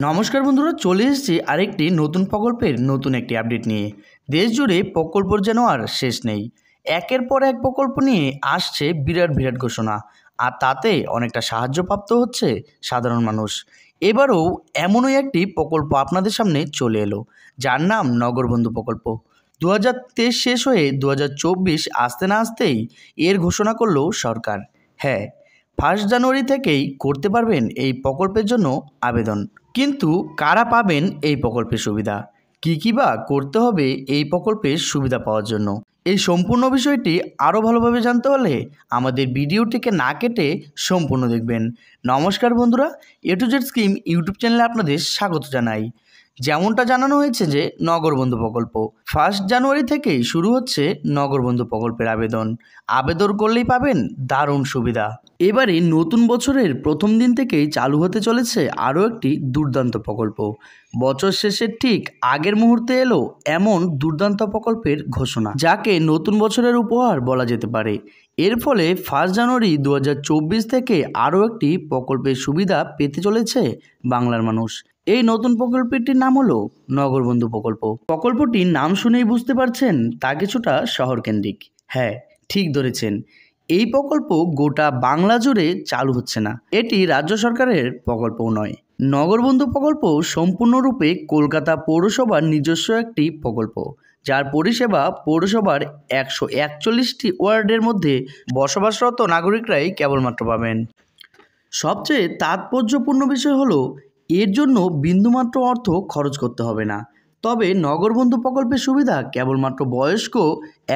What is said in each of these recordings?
নমস্কার বন্ধুরা, চলে এসেছি আরেকটি নতুন প্রকল্পের নতুন একটি আপডেট নিয়ে। দেশ জুড়ে প্রকল্পর যেন আর শেষ নেই। একের পর এক প্রকল্প নিয়ে আসছে বিরাট বিরাট ঘোষণা, আর তাতে অনেকটা সাহায্যপ্রাপ্ত হচ্ছে সাধারণ মানুষ। এবারও এমনই একটি প্রকল্প আপনাদের সামনে চলে এলো, যার নাম নগরবন্ধু প্রকল্প। 2023 শেষ হয়ে 2024 আসতে না আসতেই এর ঘোষণা করলো সরকার। হ্যাঁ, 1 জানুয়ারি থেকেই করতে পারবেন এই প্রকল্পের জন্য আবেদন। কিন্তু কারা পাবেন এই প্রকল্পের সুবিধা, কী বা করতে হবে এই প্রকল্পের সুবিধা পাওয়ার জন্য, এই সম্পূর্ণ বিষয়টি আরও ভালোভাবে জানতে হলে আমাদের ভিডিওটিকে না কেটে সম্পূর্ণ দেখবেন। নমস্কার বন্ধুরা, এ টু জেড স্কিম ইউটিউব চ্যানেলে আপনাদের স্বাগত জানাই। যেমনটা জানানো হয়েছে যে নগরবন্ধু প্রকল্প 1 জানুয়ারি থেকেই শুরু হচ্ছে নগরবন্ধু প্রকল্পের আবেদন করলেই পাবেন দারুণ সুবিধা। এবারে নতুন বছরের প্রথম দিন থেকেই চালু হতে চলেছে আরও একটি দুর্দান্ত প্রকল্প। বছর শেষের ঠিক আগের মুহূর্তে এলো এমন দুর্দান্ত প্রকল্পের ঘোষণা, যাকে নতুন বছরের উপহার বলা যেতে পারে। এর ফলে 1 জানুয়ারি 2024 থেকে আরও একটি প্রকল্পের সুবিধা পেতে চলেছে বাংলার মানুষ। এই নতুন প্রকল্পটির নাম হলো নগরবন্ধু প্রকল্প। প্রকল্পটির নাম শুনেই বুঝতে পারছেন তা কিছুটা শহরকেন্দ্রিক। হ্যাঁ, ঠিক ধরেছেন, এই প্রকল্প গোটা বাংলা জুড়ে চালু হচ্ছে না। এটি রাজ্য সরকারের প্রকল্পও নয়। নগরবন্ধু প্রকল্প সম্পূর্ণরূপে কলকাতা পৌরসভার নিজস্ব একটি প্রকল্প, যার পরিষেবা পৌরসভার 141টি ওয়ার্ডের মধ্যে বসবাসরত নাগরিকরাই কেবলমাত্র পাবেন। সবচেয়ে তাৎপর্যপূর্ণ বিষয় হলো, এর জন্য বিন্দুমাত্র অর্থ খরচ করতে হবে না। তবে নগরবন্ধু প্রকল্পের সুবিধা কেবলমাত্র বয়স্ক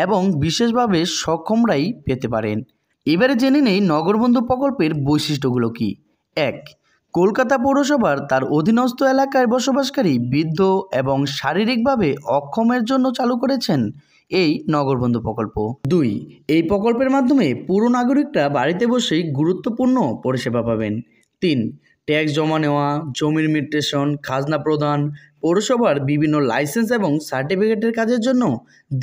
এবং বিশেষভাবে সক্ষমরাই পেতে পারেন। এবারে জেনে নেই নগরবন্ধু প্রকল্পের বৈশিষ্ট্যগুলো কী। 1. কলকাতা পৌরসভার তার অধীনস্থ এলাকায় বসবাসকারী বৃদ্ধ এবং শারীরিকভাবে অক্ষমের জন্য চালু করেছেন এই নগরবন্ধু প্রকল্প। 2. এই প্রকল্পের মাধ্যমে পুরো নাগরিকরা বাড়িতে বসেই গুরুত্বপূর্ণ পরিষেবা পাবেন। 3. ট্যাক্স জমা নেওয়া, জমির মিউটেশন, খাজনা প্রদান, পৌরসভার বিভিন্ন লাইসেন্স এবং সার্টিফিকেটের কাজের জন্য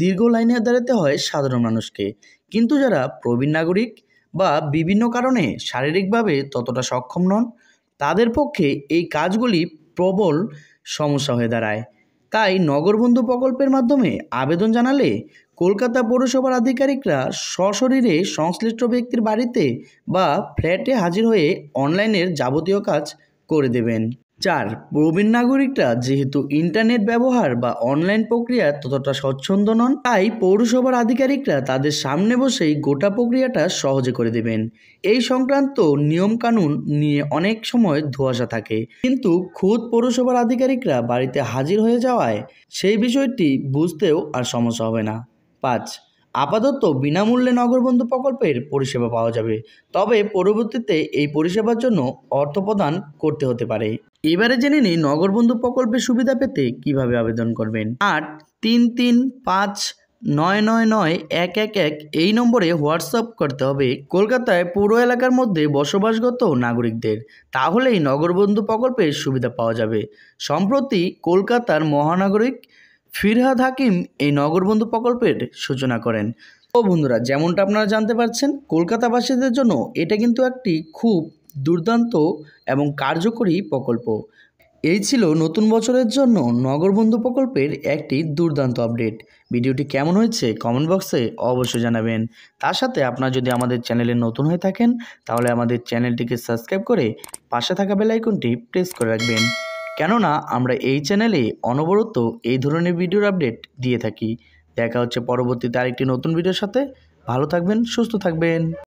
দীর্ঘ লাইনে দাঁড়াতে হয় সাধারণ মানুষকে। কিন্তু যারা প্রবীণ নাগরিক বা বিভিন্ন কারণে শারীরিকভাবে ততটা সক্ষম নন, তাদের পক্ষে এই কাজগুলি প্রবল সমস্যা হয়ে দাঁড়ায়। তাই নগরবন্ধু প্রকল্পের মাধ্যমে আবেদন জানালে কলকাতা পৌরসভার আধিকারিকরা সশরীরে সংশ্লিষ্ট ব্যক্তির বাড়িতে বা ফ্ল্যাটে হাজির হয়ে অনলাইনের যাবতীয় কাজ করে দেবেন। 4. প্রবীণ নাগরিকরা যেহেতু ইন্টারনেট ব্যবহার বা অনলাইন প্রক্রিয়া ততটা স্বচ্ছন্দ নন, তাই পৌরসভার আধিকারিকরা তাদের সামনে বসেই গোটা প্রক্রিয়াটা সহজে করে দেবেন। এই সংক্রান্ত নিয়মকানুন নিয়ে অনেক সময় ধোঁয়াশা থাকে, কিন্তু খোদ পৌরসভার আধিকারিকরা বাড়িতে হাজির হয়ে যাওয়ায় সেই বিষয়টি বুঝতেও আর সমস্যা হবে না। 5. আপাতত বিনামূল্যে নগরবন্ধু প্রকল্পের পরিষেবা পাওয়া যাবে, তবে পরবর্তীতে এই পরিষেবার জন্য অর্থ প্রদান করতে হতে পারে। এবারে জেনে নিই নগরবন্ধু প্রকল্পের সুবিধা পেতে কিভাবে আবেদন করবেন। 83359991111 এই নম্বরে হোয়াটসঅ্যাপ করতে হবে কলকাতায় পৌর এলাকার মধ্যে বসবাসরত নাগরিকদের। তাহলেই নগরবন্ধু প্রকল্পের সুবিধা পাওয়া যাবে। সম্প্রতি কলকাতার মহানাগরিক ফিরহাদ হাকিম এই নগরবন্ধু প্রকল্পের সূচনা করেন। তো বন্ধুরা, যেমনটা আপনারা জানতে পারছেন, কলকাতাবাসীদের জন্য এটা কিন্তু একটি খুব দুর্দান্ত এবং কার্যকরী প্রকল্প। এই ছিল নতুন বছরের জন্য নগরবন্ধু প্রকল্পের একটি দুর্দান্ত আপডেট। ভিডিওটি কেমন হয়েছে কমেন্ট বক্সে অবশ্যই জানাবেন। তার সাথে আপনারা যদি আমাদের চ্যানেলে নতুন হয়ে থাকেন, তাহলে আমাদের চ্যানেলটিকে সাবস্ক্রাইব করে পাশে থাকা বেল আইকনটি প্রেস করে রাখবেন, কেননা আমরা এই চ্যানেলে অনবরত এই ধরনের ভিডিওর আপডেট দিয়ে থাকি। দেখা হচ্ছে পরবর্তীতে আরেকটি নতুন ভিডিওর সাথে। ভালো থাকবেন, সুস্থ থাকবেন।